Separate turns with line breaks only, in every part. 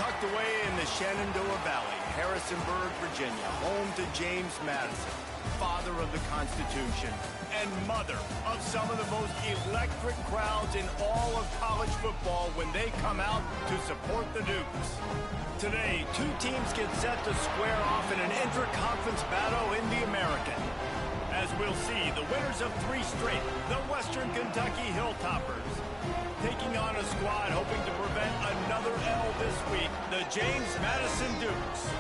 Tucked away in the Shenandoah Valley, Harrisonburg, Virginia, home to James Madison, father of the Constitution, and mother of some of the most electric crowds in all of college football when they come out to support the Dukes. Today, two teams get set to square off in an inter-conference battle in the American. As we'll see, the winners of 3 straight, the Western Kentucky Hilltoppers, taking on a squad hoping to prevent another L this week, the James Madison Dukes.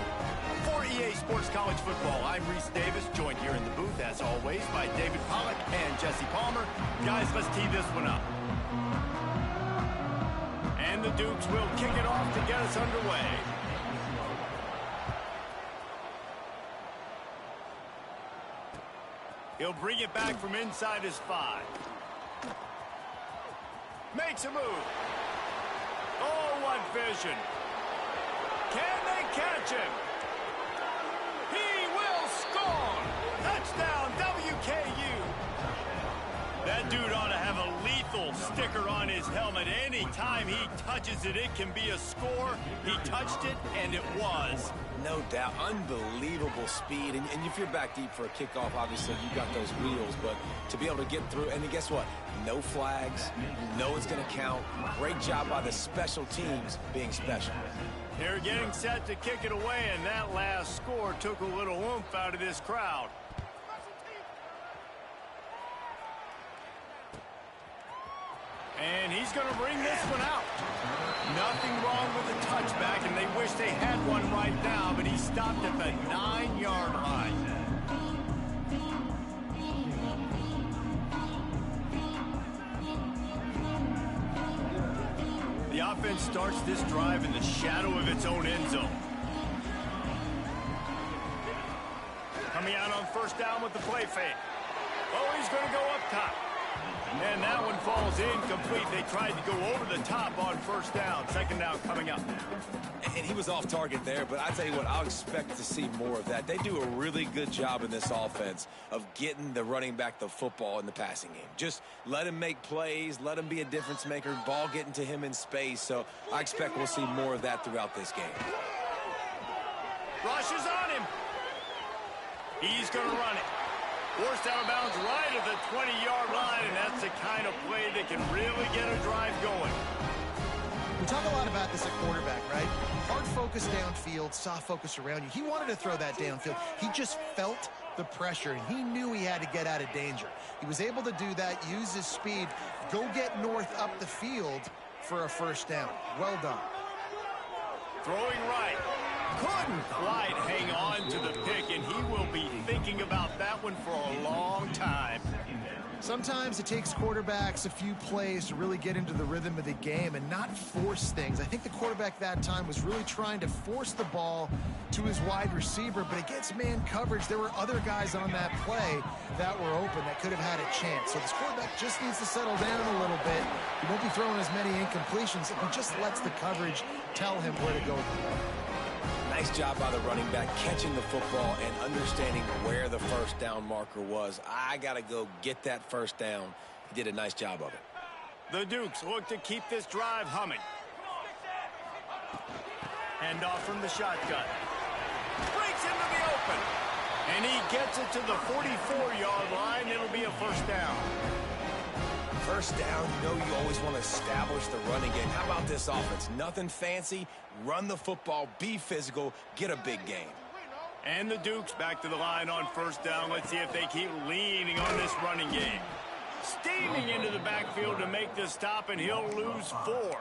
For EA Sports College Football, I'm Reese Davis, joined here in the booth, as always, by David Pollack and Jesse Palmer. Guys, let's tee this one up. And the Dukes will kick it off to get us underway. He'll bring it back from inside his 5. Makes a move. Oh, what vision. Can they catch him? He will score. Touchdown, WKU. That dude ought to have a lethal sticker on his helmet. Anytime he touches it, it can be a score. He touched it, and it was.
No doubt. Unbelievable speed. And if you're back deep for a kickoff, obviously you've got those wheels. But to be able to get through, and then guess what? No flags. You know it's going to count. Great job by the special teams being special.
They're getting set to kick it away, and that last score took a little oomph out of this crowd. And he's going to bring this one out. Nothing wrong with the touchback, and they wish they had one right now, but he stopped at the 9-yard line. The offense starts this drive in the shadow of its own end zone. Coming out on first down with the play fake. Oh, he's going to go up top. And that one falls incomplete. They tried to go over the top on first down. Second down coming up.
And he was off target there, but I tell you what, I'll expect to see more of that. They do a really good job in this offense of getting the running back the football in the passing game. Just let him make plays, let him be a difference maker, ball getting to him in space. So I expect we'll see more of that throughout this game.
Rush is on him. He's going to run it. Forced out of bounds right at the 20-yard line, and that's the kind of play that can really get a drive going.
We talk a lot about this at quarterback, right? Hard focus downfield, soft focus around you. He wanted to throw that downfield. He just felt the pressure, and he knew he had to get out of danger. He was able to do that, use his speed, go get north up the field for a first down. Well done.
Throwing right. Couldn't quite hang on to the pick, and he will be thinking about that one for a long time.
Sometimes it takes quarterbacks a few plays to really get into the rhythm of the game and not force things. I think the quarterback that time was really trying to force the ball to his wide receiver, but against man coverage, there were other guys on that play that were open that could have had a chance. So this quarterback just needs to settle down a little bit. He won't be throwing as many incompletions if he just lets the coverage tell him where to go.
Nice job by the running back catching the football and understanding where the first down marker was. I got to go get that first down. He did a nice job of it.
The Dukes look to keep this drive humming. Hand off from the shotgun. Breaks into the open. And he gets it to the 44-yard line. It'll be a first down.
First down, you know you always want to establish the running game. How about this offense? Nothing fancy. Run the football, be physical, get a big gain.
And the Dukes back to the line on first down. Let's see if they keep leaning on this running game. Steaming into the backfield to make the stop, and he'll lose 4.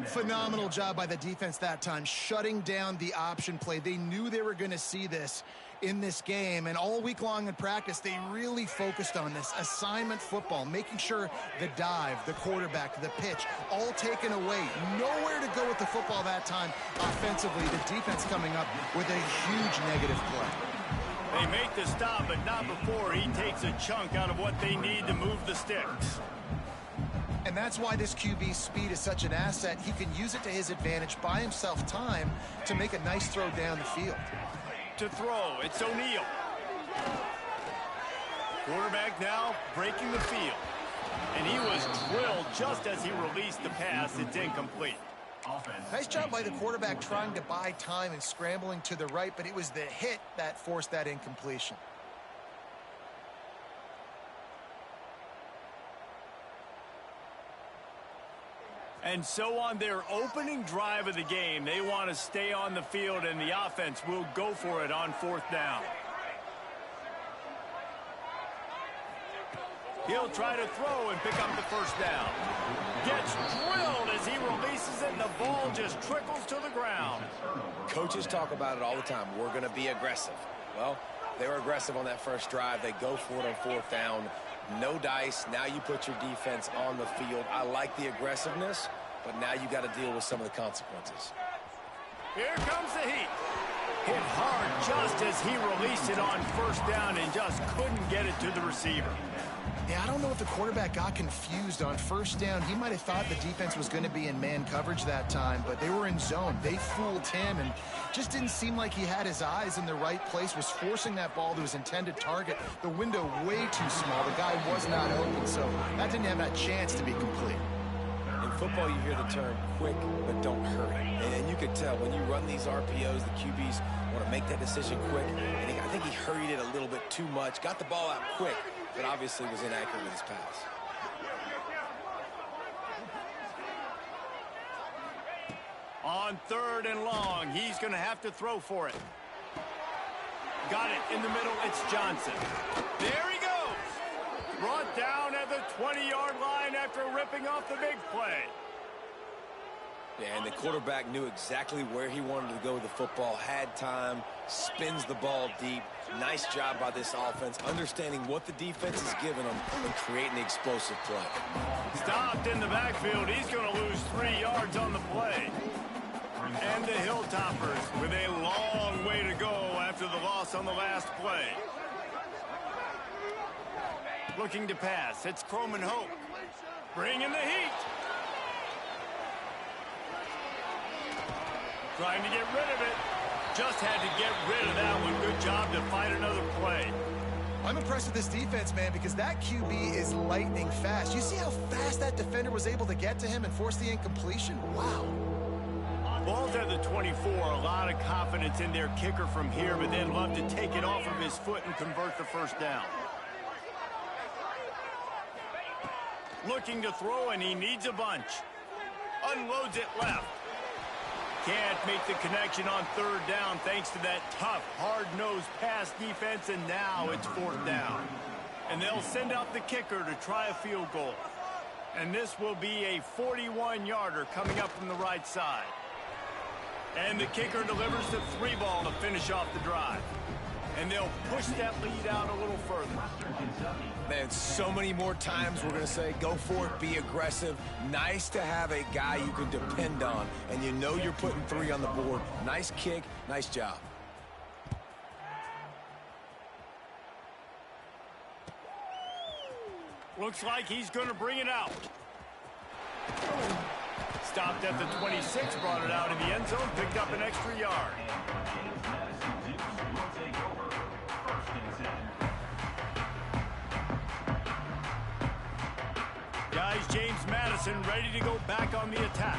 Phenomenal job by the defense that time, shutting down the option play. They knew they were going to see this in this game, and all week long in practice, they really focused on this assignment football, making sure the dive, the quarterback, the pitch, all taken away. Nowhere to go with the football that time offensively. The defense coming up with a huge negative play.
They make the stop, but not before he takes a chunk out of what they need to move the sticks.
And that's why this QB's speed is such an asset. He can use it to his advantage, buy himself time to make a nice throw down the field.
To throw, it's O'Neal. Quarterback now breaking the field. And he was drilled just as he released the pass. It's incomplete.
Nice job by the quarterback trying to buy time and scrambling to the right, but it was the hit that forced that incompletion.
And so on their opening drive of the game, they want to stay on the field, and the offense will go for it on 4th down. He'll try to throw and pick up the first down. Gets drilled as he releases it, and the ball just trickles to the ground.
Coaches talk about it all the time. We're going to be aggressive. Well, they were aggressive on that first drive. They go for it on 4th down. No dice. Now you put your defense on the field. I like the aggressiveness, but now you got to deal with some of the consequences.
Here comes the heat. Hit hard just as he released it on 1st down and just couldn't get it to the receiver.
Yeah, I don't know if the quarterback got confused on 1st down. He might have thought the defense was going to be in man coverage that time, but they were in zone. They fooled him and just didn't seem like he had his eyes in the right place, was forcing that ball to his intended target. The window way too small. The guy was not open, so that didn't have that chance to be complete.
In football, you hear the term quick, but don't hurry. And you can tell when you run these RPOs, the QBs want to make that decision quick. And I think he hurried it a little bit too much, got the ball out quick, but obviously was inaccurate with his pass.
On 3rd and long, he's going to have to throw for it. Got it in the middle. It's Johnson. There he goes. Brought down at the 20-yard line after ripping off the big play.
Yeah, and the quarterback knew exactly where he wanted to go with the football, had time, spins the ball deep. Nice job by this offense, understanding what the defense is giving them and creating the explosive play.
Stopped in the backfield. He's going to lose 3 yards on the play. And the Hilltoppers with a long way to go after the loss on the last play. Looking to pass. It's Croman Hope. Bringing the heat. Trying to get rid of it. Just had to get rid of that one. Good job to fight another play.
I'm impressed with this defense, man, because that QB is lightning fast. You see how fast that defender was able to get to him and force the incompletion? Wow.
Ball's at the 24. A lot of confidence in their kicker from here, but they'd love to take it off of his foot and convert the first down. Looking to throw, and he needs a bunch. Unloads it left. Can't make the connection on 3rd down thanks to that tough, hard-nosed pass defense, and now it's 4th down. And they'll send out the kicker to try a field goal. And this will be a 41-yarder coming up from the right side. And the kicker delivers the 3-ball to finish off the drive. And they'll push that lead out a little further.
Man, so many more times we're going to say, go for it, be aggressive. Nice to have a guy you can depend on, and you know you're putting 3 on the board. Nice kick, nice job.
Looks like he's going to bring it out. Stopped at the 26, brought it out in the end zone, picked up an extra yard. Guys, James Madison ready to go back on the attack.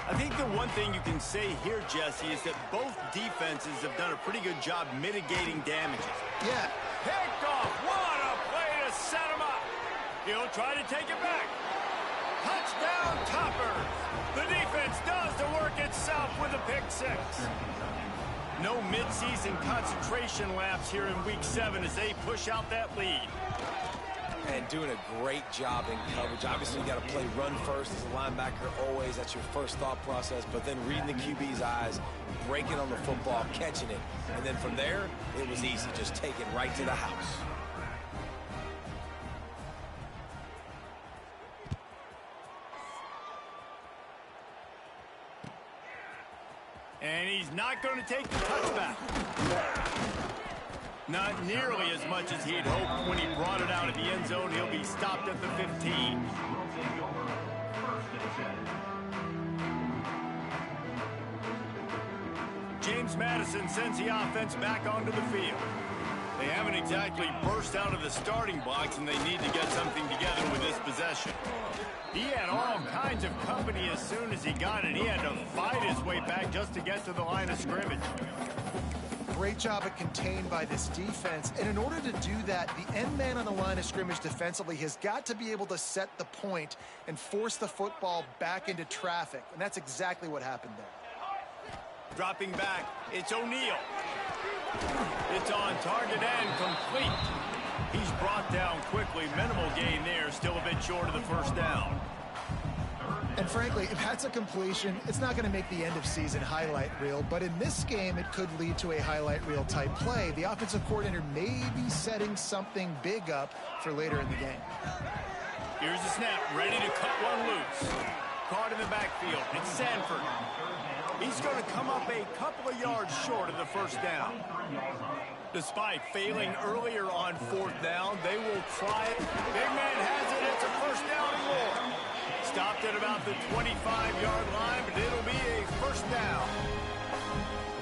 I think the one thing you can say here, Jesse, is that both defenses have done a pretty good job mitigating damages.
Yeah.
Picked off. What a play to set him up. He'll try to take it back. Touchdown, Toppers. The defense does the work itself with a pick 6. No midseason concentration lapse here in Week 7 as they push out that lead.
And doing a great job in coverage. Obviously, you got to play run first as a linebacker always. That's your first thought process. But then reading the QB's eyes, breaking on the football, catching it. And then from there, it was easy. Just take it right to the house.
And he's not going to take the touchback. Not nearly as much as he'd hoped when he brought it out of the end zone. He'll be stopped at the 15. James Madison sends the offense back onto the field. They haven't exactly burst out of the starting blocks, and they need to get something together with this possession. He had all kinds of company as soon as he got it. He had to fight his way back just to get to the line of scrimmage.
Great job at contained by this defense. And in order to do that, the end man on the line of scrimmage defensively has got to be able to set the point and force the football back into traffic. And that's exactly what happened there.
Dropping back, it's O'Neal. It's on target and complete. He's brought down quickly. Minimal gain there. Still a bit short of the first down.
And frankly, if that's a completion, it's not going to make the end of season highlight reel. But in this game, it could lead to a highlight reel type play. The offensive coordinator may be setting something big up for later in the game.
Here's the snap. Ready to cut one loose. Caught in the backfield. It's Sanford. He's going to come up a couple of yards short of the first down. Despite failing earlier on fourth down, they will try it. Big man has it. It's a first down and more. Stopped at about the 25-yard line, but it'll be a first down.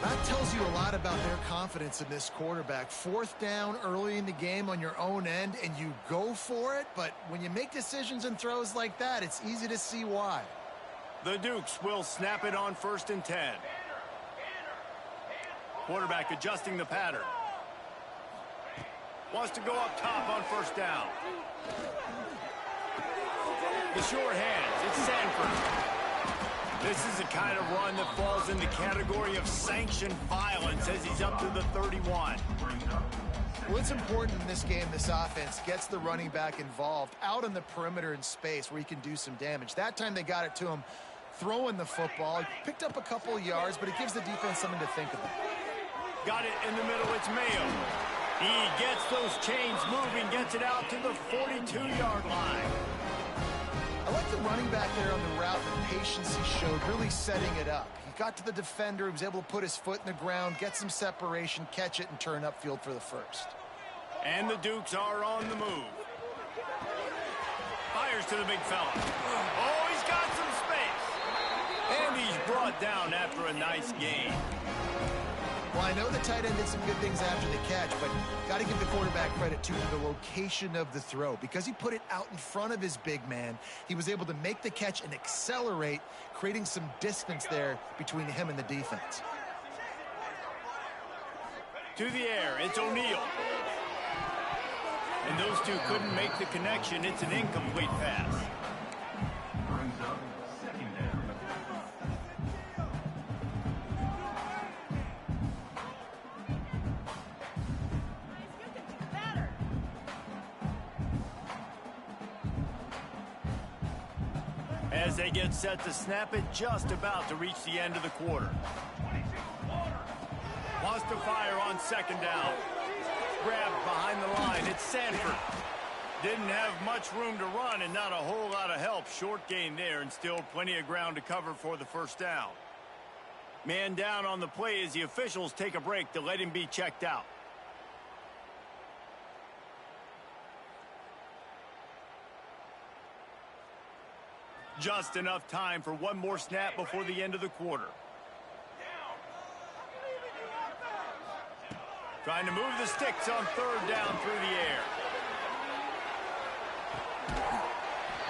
That tells you a lot about their confidence in this quarterback. Fourth down early in the game on your own end, and you go for it. But when you make decisions and throws like that, it's easy to see why.
The Dukes will snap it on 1st and 10. Quarterback adjusting the pattern. Wants to go up top on first down. The short hands, it's Sanford. This is the kind of run that falls in the category of sanctioned violence as he's up to the 31.
Well, it's important in this game this offense gets the running back involved out on the perimeter in space where he can do some damage. That time they got it to him throwing the football. He picked up a couple of yards, but it gives the defense something to think about.
Got it in the middle, it's Mayo. He gets those chains moving, gets it out to the 42-yard line.
I like the running back there on the route, the patience he showed, really setting it up. He got to the defender, he was able to put his foot in the ground, get some separation, catch it, and turn upfield for the first.
And the Dukes are on the move. Fires to the big fella. Oh, he's got some space. And he's brought down after a nice gain.
Well, I know the tight end did some good things after the catch, but got to give the quarterback credit, too, for the location of the throw. Because he put it out in front of his big man, he was able to make the catch and accelerate, creating some distance there between him and the defense.
To the air, it's O'Neal. And those two couldn't make the connection. It's an incomplete pass. As they get set to snap it, just about to reach the end of the quarter. Wants to fire on second down. Grabbed behind the line, it's Sanford. Didn't have much room to run and not a whole lot of help. Short gain there and still plenty of ground to cover for the first down. Man down on the play as the officials take a break to let him be checked out. Just enough time for one more snap before the end of the quarter. Trying to move the sticks on third down through the air.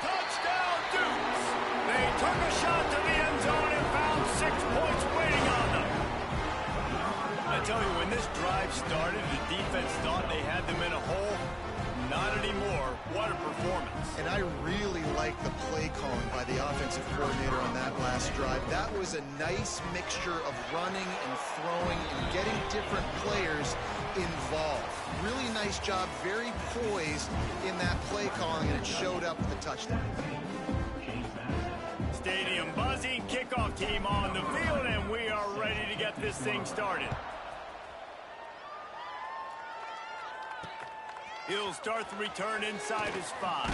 Touchdown, Dukes! They took a shot to the end zone and found 6 points waiting on them. I tell you, when this drive started, the defense thought they had them in a hole. Not anymore. What a performance.
And I really like the play calling by the offensive coordinator on that last drive. That was a nice mixture of running and throwing and getting different players involved. Really nice job, very poised in that play calling, and it showed up with a touchdown.
Stadium buzzing, kickoff team on the field, and we are ready to get this thing started. He'll start the return inside his 5.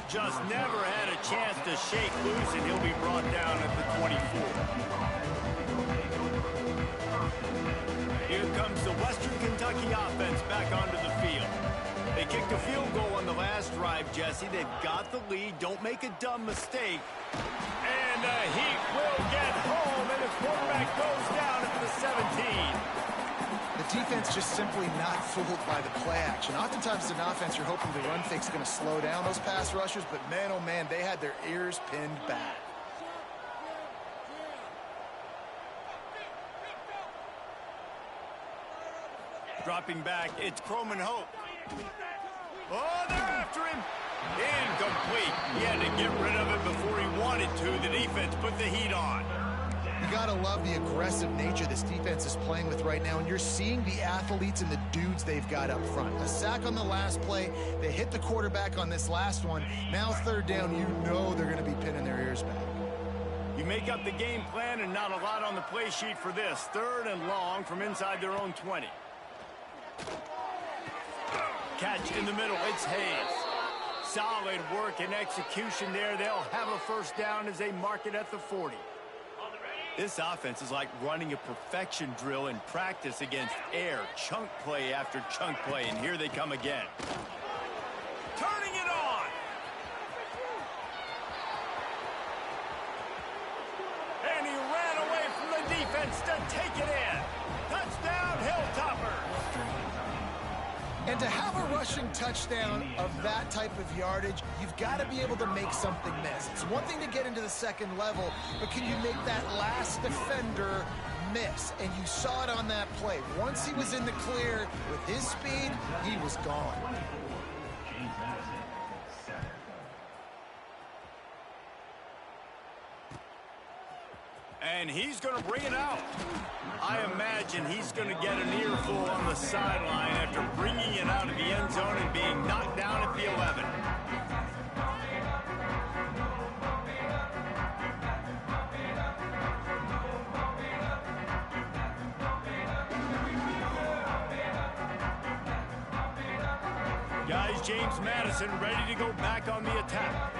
Just never had a chance to shake loose, and he'll be brought down at the 24. Here comes the Western Kentucky offense back onto the field. They kicked a field goal on the last drive, Jesse. They've got the lead. Don't make a dumb mistake. And the Heat will get home, and the quarterback goes down at the 17.
The defense just simply not fooled by the play action. Oftentimes as an offense, you're hoping the run fake's going to slow down those pass rushers, but man, oh man, they had their ears pinned back.
Dropping back, it's Croman Hope. Oh, they're after him. Incomplete. He had to get rid of it before he wanted to. The defense put the heat on.
You got to love the aggressive nature this defense is playing with right now, and you're seeing the athletes and the dudes they've got up front. A sack on the last play. They hit the quarterback on this last one. Now third down, you know they're going to be pinning their ears back.
You make up the game plan and not a lot on the play sheet for this. Third and long from inside their own 20. Catch in the middle. It's Hayes. Solid work and execution there. They'll have a first down as they mark it at the 40. This offense is like running a perfection drill in practice against air. Chunk play after chunk play, and here they come again. Turning it on! And he ran away from the defense to take it in. Touchdown, Hilltopper!
And to have a rushing touchdown of that type of yardage, you've got to be able to make something miss. It's one thing to get into the second level, but can you make that last defender miss? And you saw it on that play. Once he was in the clear with his speed, he was gone.
And he's going to bring it out. I imagine he's going to get an earful on the sideline after bringing it out of the end zone and being knocked down at the 11. Guys, James Madison ready to go back on the attack.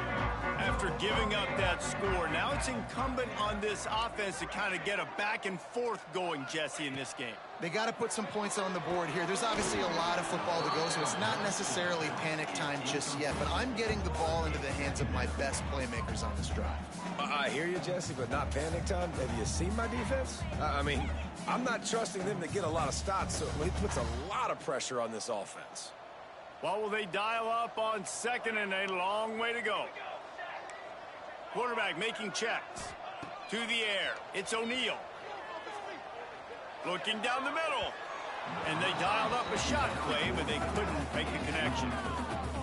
After giving up that score, now it's incumbent on this offense to kind of get a back and forth going, Jesse, in this game.
They got to put some points on the board here. There's obviously a lot of football to go, so it's not necessarily panic time just yet, but I'm getting the ball into the hands of my best playmakers on this drive.
I hear you, Jesse, but not panic time. Have you seen my defense? I mean, I'm not trusting them to get a lot of stops, so it puts a lot of pressure on this offense.
Well, will they dial up on second and a long way to go? Quarterback making checks. To the air. It's O'Neal. Looking down the middle. And they dialed up a shot play, but they couldn't make the connection.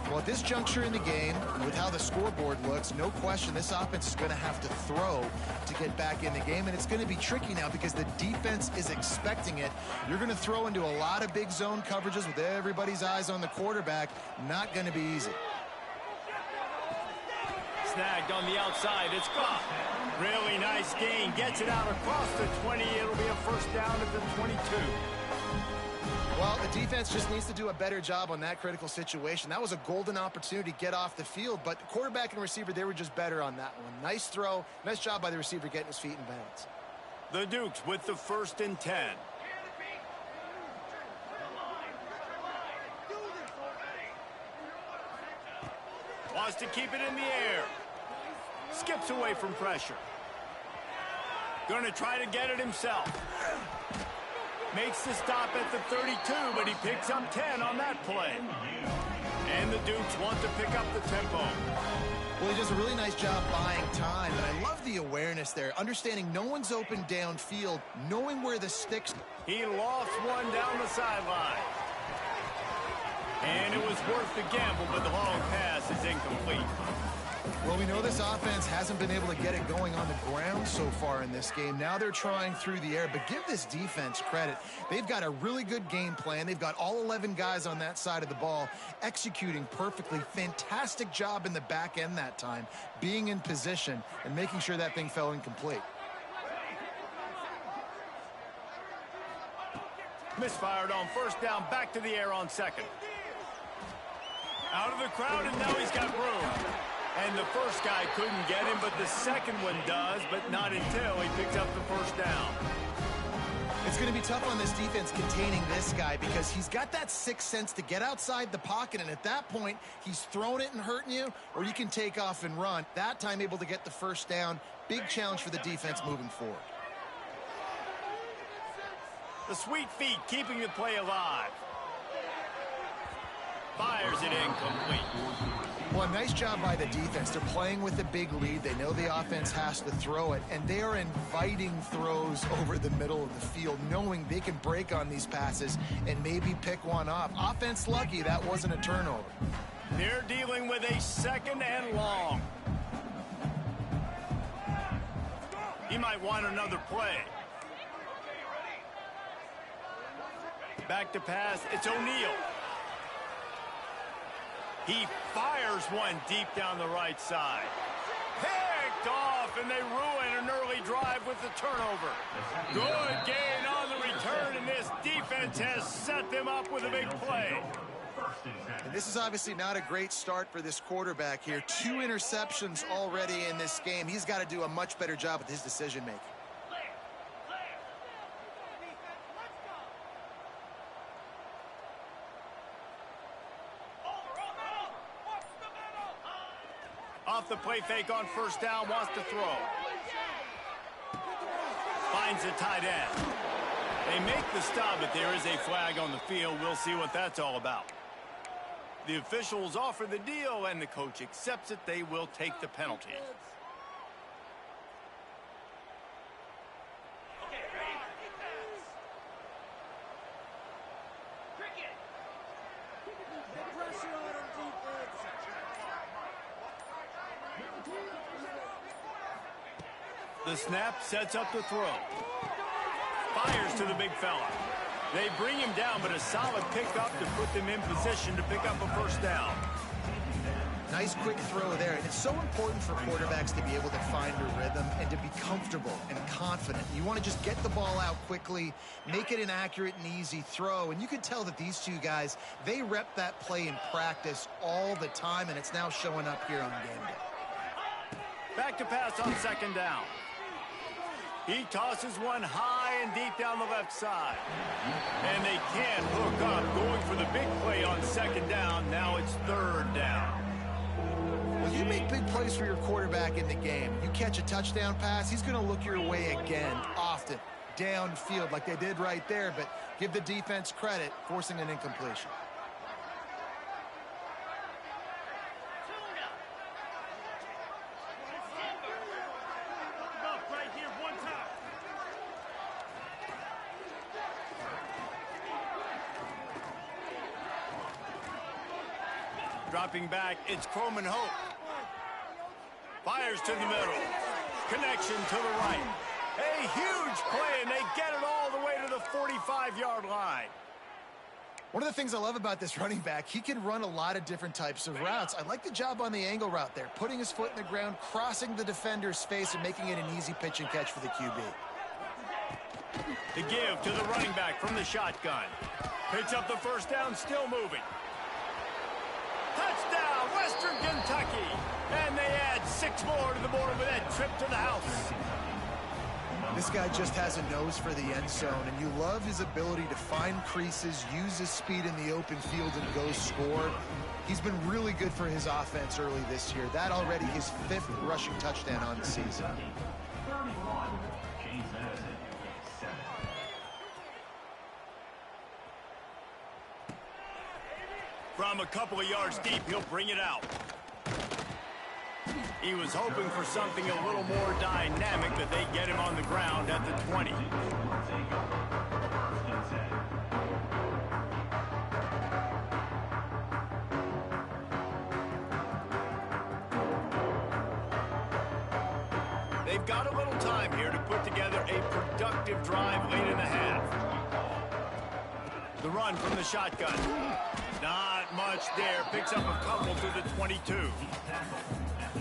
Well, at this juncture in the game, with how the scoreboard looks, no question this offense is going to have to throw to get back in the game, and it's going to be tricky now because the defense is expecting it. You're going to throw into a lot of big zone coverages with everybody's eyes on the quarterback. Not going to be easy.
Snagged on the outside. It's Goff. Really nice gain. Gets it out across the 20. It'll be a first down at the 22.
Well, the defense just needs to do a better job on that critical situation. That was a golden opportunity to get off the field, but the quarterback and receiver, they were just better on that one. Nice throw. Nice job by the receiver getting his feet in bounds.
The Dukes with the 1st and 10. Wants to keep it in the air. Skips away from pressure. Going to try to get it himself. Makes the stop at the 32, but he picks up 10 on that play. And the Dukes want to pick up the tempo.
Well, he does a really nice job buying time, and I love the awareness there. Understanding no one's open downfield, knowing where the sticks.
He lost one down the sideline. And it was worth the gamble, but the long pass is incomplete.
Well, we know this offense hasn't been able to get it going on the ground so far in this game. Now they're trying through the air, but give this defense credit. They've got a really good game plan. They've got all 11 guys on that side of the ball executing perfectly. Fantastic job in the back end that time, being in position and making sure that thing fell incomplete.
Misfired on first down, back to the air on second. Out of the crowd, and now he's got room. And the first guy couldn't get him, but the second one does, but not until he picks up the first down.
It's going to be tough on this defense containing this guy because he's got that sixth sense to get outside the pocket, and at that point, he's throwing it and hurting you, or you can take off and run. That time able to get the first down. Big challenge for the defense moving forward.
The sweet feet keeping the play alive. Fires it incomplete.
Well, nice job by the defense. They're playing with a big lead. They know the offense has to throw it, and they are inviting throws over the middle of the field, knowing they can break on these passes and maybe pick one off. Offense lucky that wasn't a turnover.
They're dealing with a 2nd and long. He might want another play. Back to pass. It's O'Neal. He fires one deep down the right side. Picked off, and they ruin an early drive with the turnover. Good gain on the return, and this defense has set them up with a big play.
And this is obviously not a great start for this quarterback here. 2 interceptions already in this game. He's got to do a much better job with his decision-making.
Off the play fake on 1st down, wants to throw. Finds a tight end. They make the stop, but there is a flag on the field. We'll see what that's all about. The officials offer the deal, and the coach accepts it. They will take the penalty. The snap sets up the throw. Fires to the big fella. They bring him down, but a solid pickup to put them in position to pick up a 1st down.
Nice quick throw there. And it's so important for quarterbacks to be able to find a rhythm and to be comfortable and confident. You want to just get the ball out quickly, make it an accurate and easy throw. And you can tell that these 2 guys, they rep that play in practice all the time, and it's now showing up here on game day.
Back to pass on 2nd down. He tosses one high and deep down the left side. And they can't hook up, going for the big play on 2nd down. Now it's 3rd down.
Well, you make big plays for your quarterback in the game. You catch a touchdown pass, he's going to look your way again, often, downfield like they did right there. But give the defense credit, forcing an incompletion.
Dropping back, it's Croman Hope. Fires to the middle. Connection to the right. A huge play, and they get it all the way to the 45-yard line.
One of the things I love about this running back, he can run a lot of different types of routes. I like the job on the angle route there, putting his foot in the ground, crossing the defender's face, and making it an easy pitch and catch for the QB.
The give to the running back from the shotgun. Picks up the 1st down, still moving. Touchdown, Western Kentucky. And they add 6 more to the board with that trip to the house.
This guy just has a nose for the end zone, and you love his ability to find creases, use his speed in the open field, and go score. He's been really good for his offense early this year. That already his 5th rushing touchdown on the season.
From a couple of yards deep, he'll bring it out. He was hoping for something a little more dynamic, but they get him on the ground at the 20. They've got a little time here to put together a productive drive late in the half. The run from the shotgun. Not much there. Picks up a couple to the 22.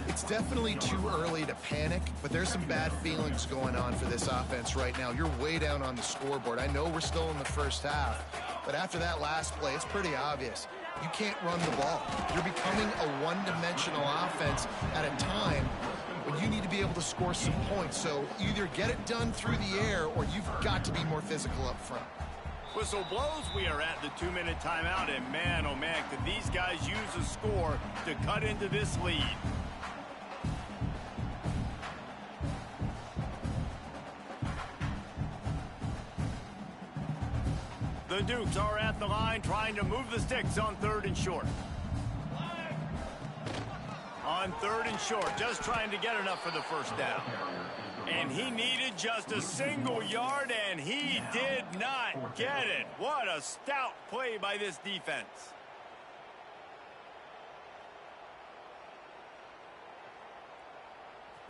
It's definitely too early to panic, but there's some bad feelings going on for this offense right now. You're way down on the scoreboard. I know we're still in the 1st half, but after that last play, it's pretty obvious. You can't run the ball. You're becoming a one-dimensional offense at a time when you need to be able to score some points. So either get it done through the air or you've got to be more physical up front.
Whistle blows. We are at the 2-minute timeout, and man, oh man, could these guys use a score to cut into this lead. The Dukes are at the line trying to move the sticks on 3rd and short. On 3rd and short, just trying to get enough for the first down. And he needed just a single yard, and he did not get it. What a stout play by this defense.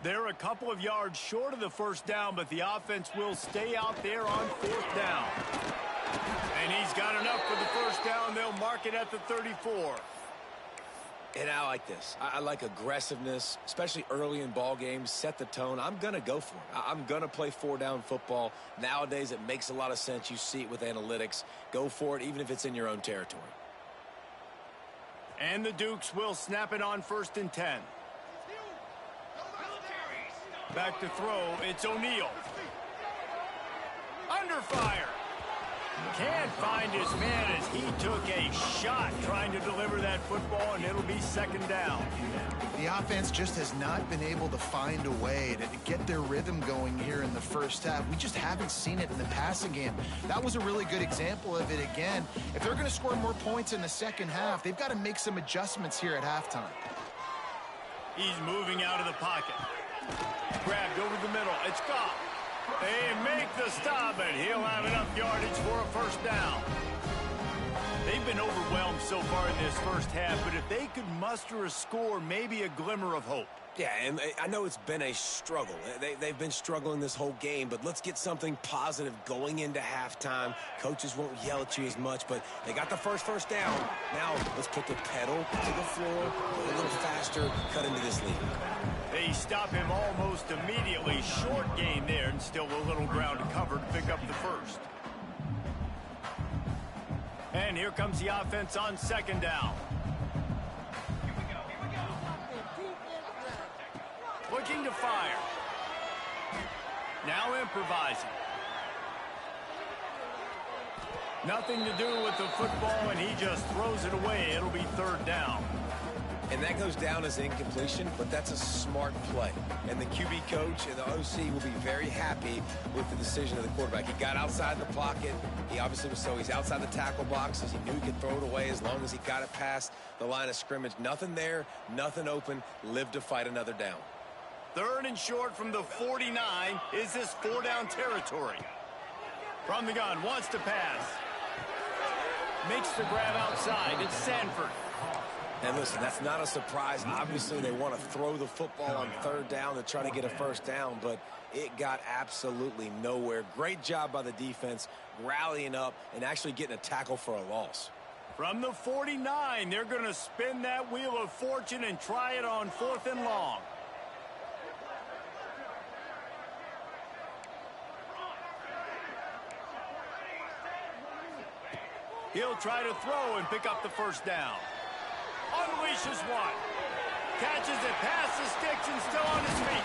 They're a couple of yards short of the first down, but the offense will stay out there on 4th down. And he's got enough for the first down. They'll mark it at the 34.
And I like this. I like aggressiveness, especially early in ball games. Set the tone. I'm going to go for it. I'm going to play 4-down football. Nowadays, it makes a lot of sense. You see it with analytics. Go for it, even if it's in your own territory.
And the Dukes will snap it on 1st and 10. Back to throw. It's O'Neal. Under fire. Can't find his man as he took a shot trying to deliver that football, and it'll be 2nd down.
The offense just has not been able to find a way to get their rhythm going here in the first half. We just haven't seen it in the passing game. That was a really good example of it again. If they're going to score more points in the second half, they've got to make some adjustments here at halftime.
He's moving out of the pocket. Grabbed over the middle. It's Goff. They make the stop, and he'll have enough yardage for a first down. They've been overwhelmed so far in this first half, but if they could muster a score, maybe a glimmer of hope.
Yeah, and I know it's been a struggle. They've been struggling this whole game, but let's get something positive going into halftime. Coaches won't yell at you as much, but they got the first down. Now let's put the pedal to the floor, go a little faster, cut into this lead.
They stop him almost immediately. Short gain there, and still a little ground to cover to pick up the first. And here comes the offense on 2nd down. Looking to fire. Now improvising. Nothing to do with the football, and he just throws it away. It'll be 3rd down.
And that goes down as incompletion, but that's a smart play. And the QB coach and the OC will be very happy with the decision of the quarterback. He got outside the pocket. He obviously was he's outside the tackle boxes. He knew he could throw it away as long as he got it past the line of scrimmage. Nothing there, nothing open. Live to fight another down.
3rd and short from the 49. Is this 4-down territory? From the gun, wants to pass. Makes the grab outside. It's Sanford.
And listen, that's not a surprise. Obviously, they want to throw the football on 3rd down to try to get a first down, but it got absolutely nowhere. Great job by the defense, rallying up and actually getting a tackle for a loss.
From the 49, they're going to spin that wheel of fortune and try it on 4th and long. He'll try to throw and pick up the first down. Unleashes one. Catches it past the sticks and still on his feet.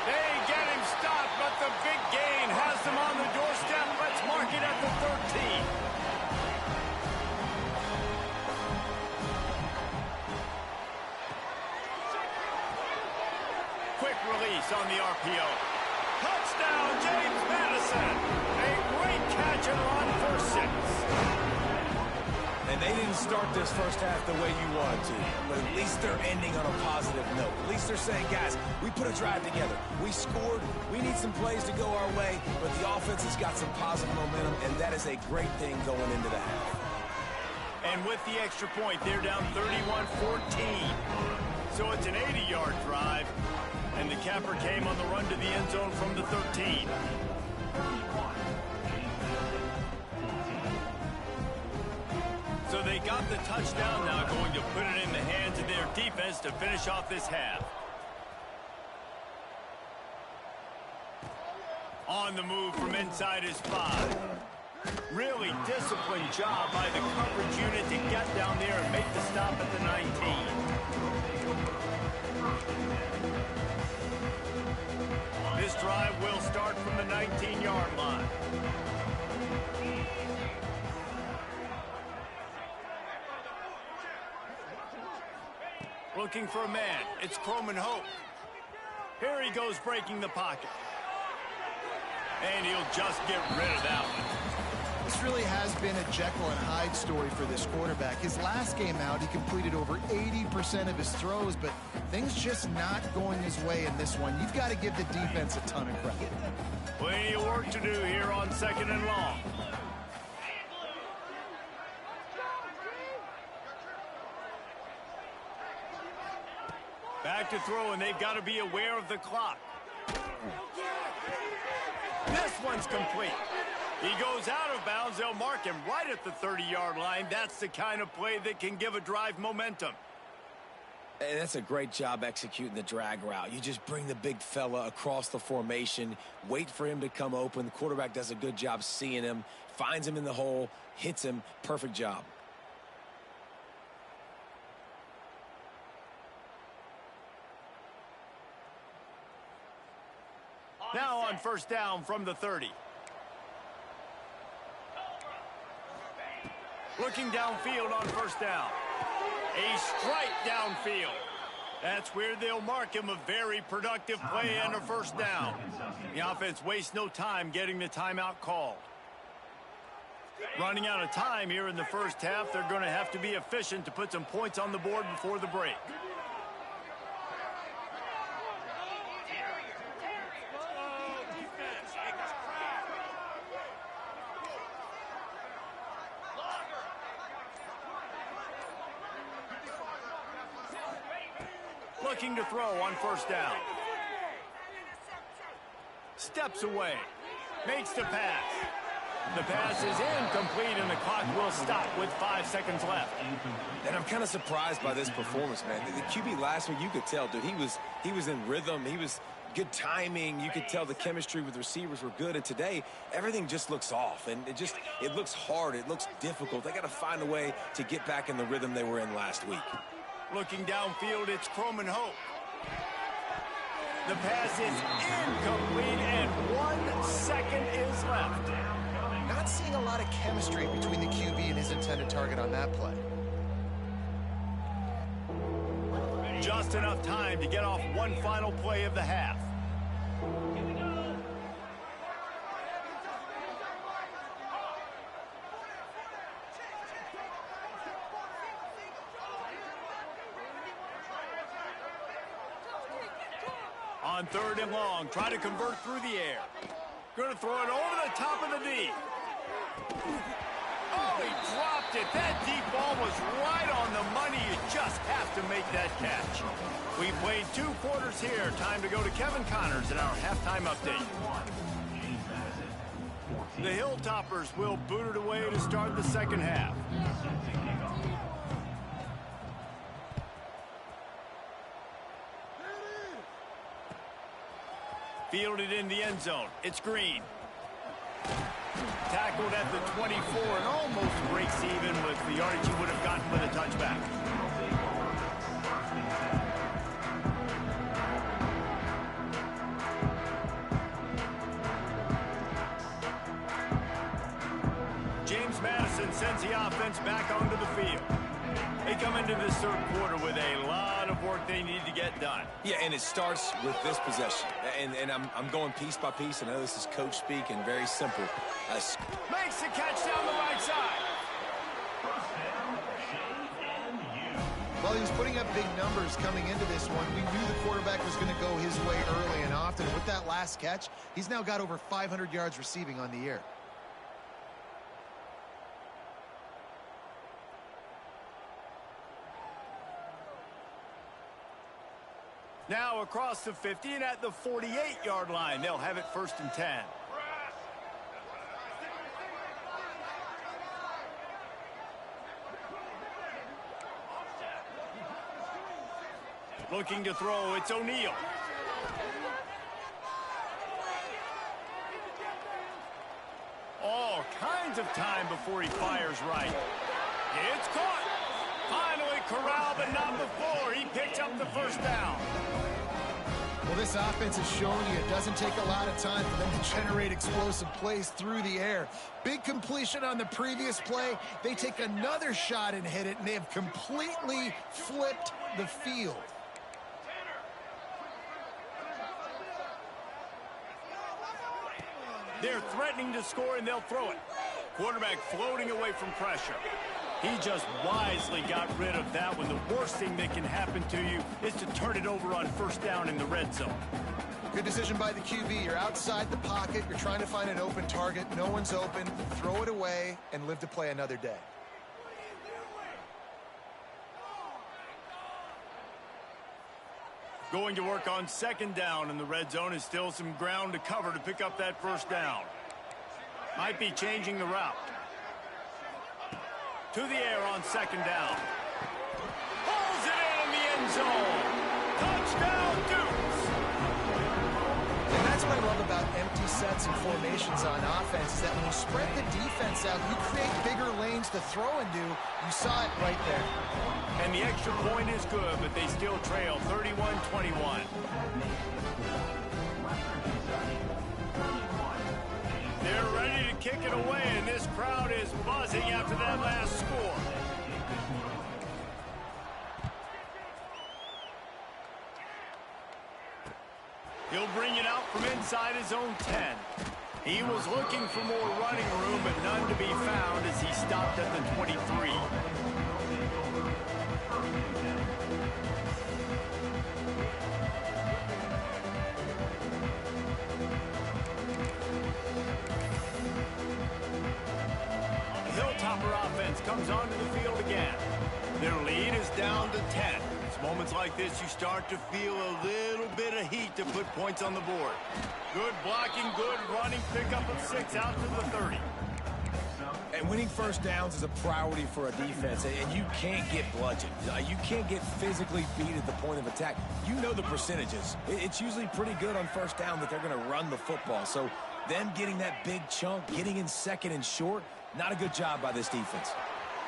They get him stopped, but the big gain has them on the doorstep. Let's mark it at the 13. Quick release on the RPO. Touchdown, James Madison. A great catch and run for 6.
And they didn't start this first half the way you wanted to, but at least they're ending on a positive note. At least they're saying, guys, we put a drive together. We scored. We need some plays to go our way, but the offense has got some positive momentum, and that is a great thing going into the half.
And with the extra point, they're down 31-14. So it's an 80-yard drive, and the capper came on the run to the end zone from the 13. So they got the touchdown, now going to put it in the hands of their defense to finish off this half. On the move from inside his 5. Really disciplined job by the coverage unit to get down there and make the stop at the 19. This drive will start from the 19-yard line. Looking for a man. It's Coleman Hope. Here he goes breaking the pocket. And he'll just get rid of that one.
This really has been a Jekyll and Hyde story for this quarterback. His last game out, he completed over 80% of his throws, but things just not going his way in this one. You've got to give the defense a ton of credit.
Plenty of work to do here on 2nd and long. Back to throw, and they've got to be aware of the clock. This one's complete. He goes out of bounds. They'll mark him right at the 30-yard line. That's the kind of play that can give a drive momentum.
And that's a great job executing the drag route. You just bring the big fella across the formation, wait for him to come open. The quarterback does a good job seeing him, finds him in the hole, hits him. Perfect job.
Now on 1st down from the 30. Looking downfield on 1st down. A strike downfield. That's where they'll mark him. A very productive play and a 1st down. The offense wastes no time getting the timeout called. Running out of time here in the 1st half. They're going to have to be efficient to put some points on the board before the break. Looking to throw on 1st down. Steps away. Makes the pass. The pass is incomplete, and the clock will stop with 5 seconds left.
And I'm kind of surprised by this performance, man. The QB last week, you could tell, dude, he was in rhythm. He was good timing. You could tell the chemistry with the receivers were good. And today, everything just looks off. And it looks hard. It looks difficult. They got to find a way to get back in the rhythm they were in last week.
Looking downfield, it's Croman Hope. The pass is incomplete, and 1 second is left.
Not seeing a lot of chemistry between the QB and his intended target on that play.
Just enough time to get off one final play of the half. On 3rd and long, try to convert through the air. Going to throw it over the top of the D. Oh, he dropped it. That deep ball was right on the money. You just have to make that catch. We played 2 quarters here. Time to go to Kevin Connors in our halftime update. The Hilltoppers will boot it away to start the 2nd half. Fielded in the end zone. It's Green. Tackled at the 24 and almost breaks even with the yardage he would have gotten with a touchback. James Madison sends the offense back onto the field. They come into this 3rd quarter with a lot of work they need to get done.
Yeah, and it starts with this possession. And I'm going piece by piece. I know this is coach speak and very simple.
Makes the catch down the right side.
Well, he was putting up big numbers coming into this one. We knew the quarterback was going to go his way early and often. With that last catch, he's now got over 500 yards receiving on the year.
Now across the 50 and at the 48-yard line. They'll have it 1st and 10. Looking to throw, it's O'Neal. All kinds of time before he fires right. It's caught. Finally corralled, but not before. He picks up the 1st down.
Well, this offense has shown you it doesn't take a lot of time for them to generate explosive plays through the air. Big completion on the previous play. They take another shot and hit it, and they have completely flipped the field.
They're threatening to score, and they'll throw it. Quarterback floating away from pressure. He just wisely got rid of that one. The worst thing that can happen to you is to turn it over on first down in the red zone.
Good decision by the QB. You're outside the pocket. You're trying to find an open target. No one's open. Throw it away and live to play another day.
Going to work on second down in the red zone. Is still some ground to cover to pick up that first down. Might be changing the route. To the air on second down. Pulls it in the end zone. Touchdown, Dukes.
And that's what I love about empty sets and formations on offense, is that when you spread the defense out, you create bigger lanes to throw into. You saw it right there.
And the extra point is good, but they still trail 31-21. They're ready to kick it away, and this crowd is buzzing after that last score. He'll bring it out from inside his own 10. He was looking for more running room, but none to be found as he stopped at the 23. Hilltopper offense comes onto the field again. Their lead is down to 10. It's moments like this you start to feel a little bit of heat to put points on the board. Good blocking, good running, pickup of 6 out to the 30.
And winning first downs is a priority for a defense, and you can't get bludgeoned. You can't get physically beat at the point of attack. You know the percentages. It's usually pretty good on first down that they're going to run the football. So them getting that big chunk, getting in second and short, not a good job by this defense.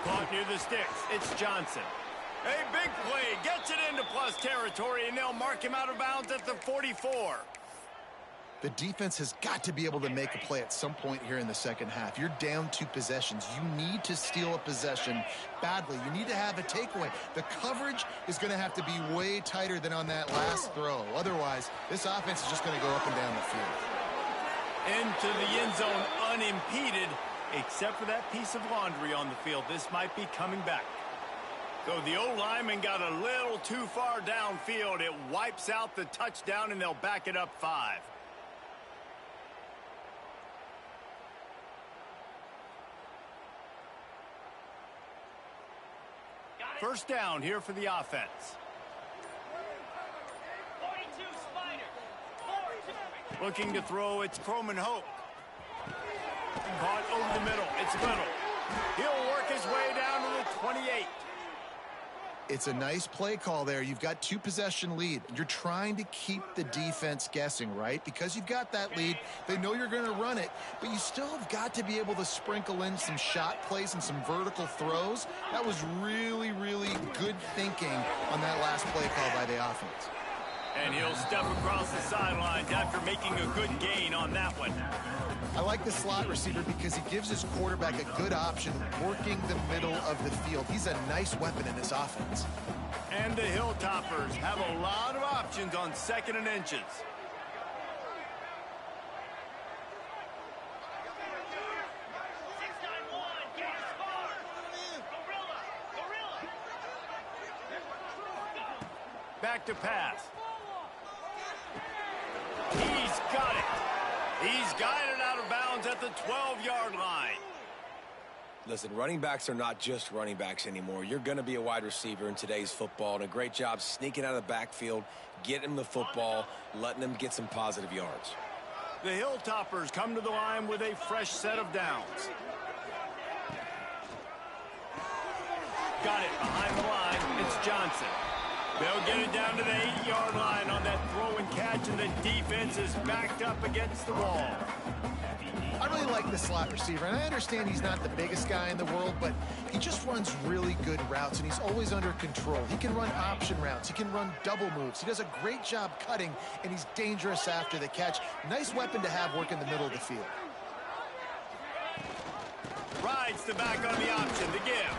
Caught near the sticks. It's Johnson. A big play. Gets it into plus territory, and they'll mark him out of bounds at the 44.
The defense has got to be able to make a play at some point here in the second half. You're down 2 possessions. You need to steal a possession badly. You need to have a takeaway. The coverage is going to have to be way tighter than on that last throw. Otherwise, this offense is just going to go up and down the field.
Into the end zone unimpeded, except for that piece of laundry on the field. This might be coming back. So the O-lineman got a little too far downfield. It wipes out the touchdown, and they'll back it up 5. First down here for the offense.
42 Spider.
Looking to throw, it's Croman Hope. Caught over the middle. It's Little. He'll work his way down to the 28.
It's a nice play call there. You've got 2 possession lead. You're trying to keep the defense guessing, right? Because you've got that lead. They know you're going to run it, but you still have got to be able to sprinkle in some shot plays and some vertical throws. That was really, really good thinking on that last play call by the offense.
And he'll step across the sidelines after making a good gain on that one.
I like the slot receiver because he gives his quarterback a good option working the middle of the field. He's a nice weapon in this offense.
And the Hilltoppers have a lot of options on second and inches. Back to pass. He's got it. He's guided out of bounds at the 12-yard line.
Listen, running backs are not just running backs anymore. You're going to be a wide receiver in today's football, and a great job sneaking out of the backfield, getting him the football, letting him get some positive yards.
The Hilltoppers come to the line with a fresh set of downs. Got it behind the line. It's Johnson. They'll get it down to the 8-yard line on that throw and catch, and the defense is backed up against the wall.
I really like the slot receiver, and I understand he's not the biggest guy in the world, but he just runs really good routes, and he's always under control. He can run option routes. He can run double moves. He does a great job cutting, and he's dangerous after the catch. Nice weapon to have work in the middle of the field.
Rides the back on the option to give.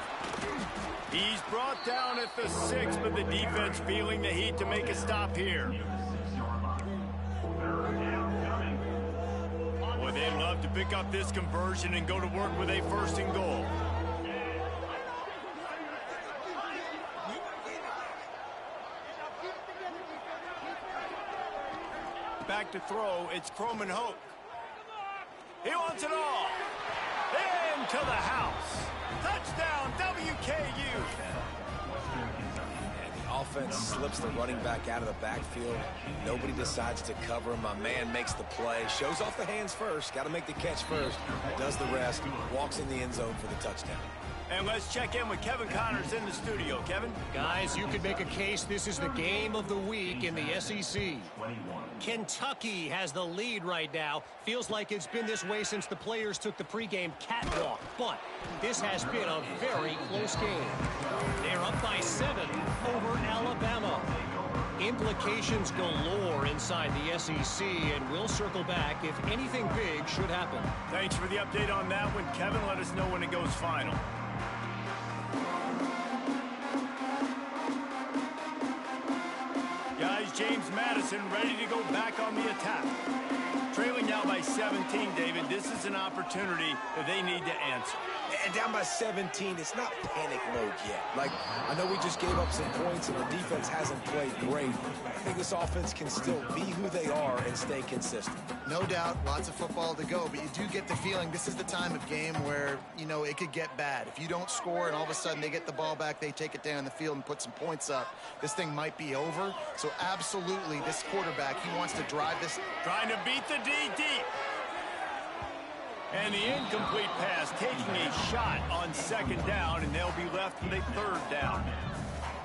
He's brought down at the 6, but the defense feeling the heat to make a stop here. Boy, they love to pick up this conversion and go to work with a 1st and goal. Back to throw, it's Croman Hoke. He wants it all. Into the house. Touchdown, WKU.
And the offense slips the running back out of the backfield. Nobody decides to cover him. My man makes the play. Shows off the hands first. Got to make the catch first. Does the rest. Walks in the end zone for the touchdown.
And let's check in with Kevin Connors in the studio. Kevin?
Guys, you could make a case this is the game of the week in the SEC. Kentucky has the lead right now. Feels like it's been this way since the players took the pregame catwalk. But this has been a very close game. They're up by 7 over Alabama. Implications galore inside the SEC, and we'll circle back if anything big should happen.
Thanks for the update on that one, Kevin. Let us know when it goes final. Guys, James Madison ready to go back on the attack. Trailing now by 17, David. This is an opportunity that they need to answer.
And down by 17, it's not panic mode yet. Like, I know we just gave up some points and the defense hasn't played great. I think this offense can still be who they are and stay consistent.
No doubt, lots of football to go, but you do get the feeling this is the time of game where, you know, it could get bad. If you don't score and all of a sudden they get the ball back, they take it down the field and put some points up, this thing might be over. So absolutely, this quarterback, he wants to drive this.
Trying to beat the D deep. And the incomplete pass, taking a shot on 2nd down, and they'll be left with a 3rd down.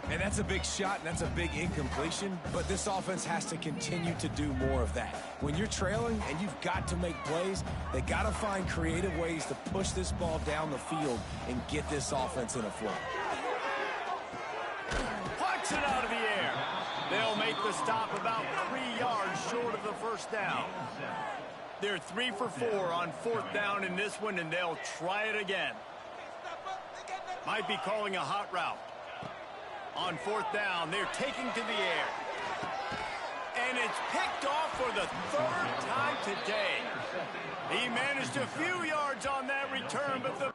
And that's a big shot, and that's a big incompletion, but this offense has to continue to do more of that. When you're trailing and you've got to make plays, they got to find creative ways to push this ball down the field and get this offense in a flow.
Pucks it out of the air. They'll make the stop about 3 yards short of the 1st down. They're 3 for 4 on 4th down in this one, and they'll try it again. Might be calling a hot route. On 4th down, they're taking to the air. And it's picked off for the 3rd time today. He managed a few yards on that return, but the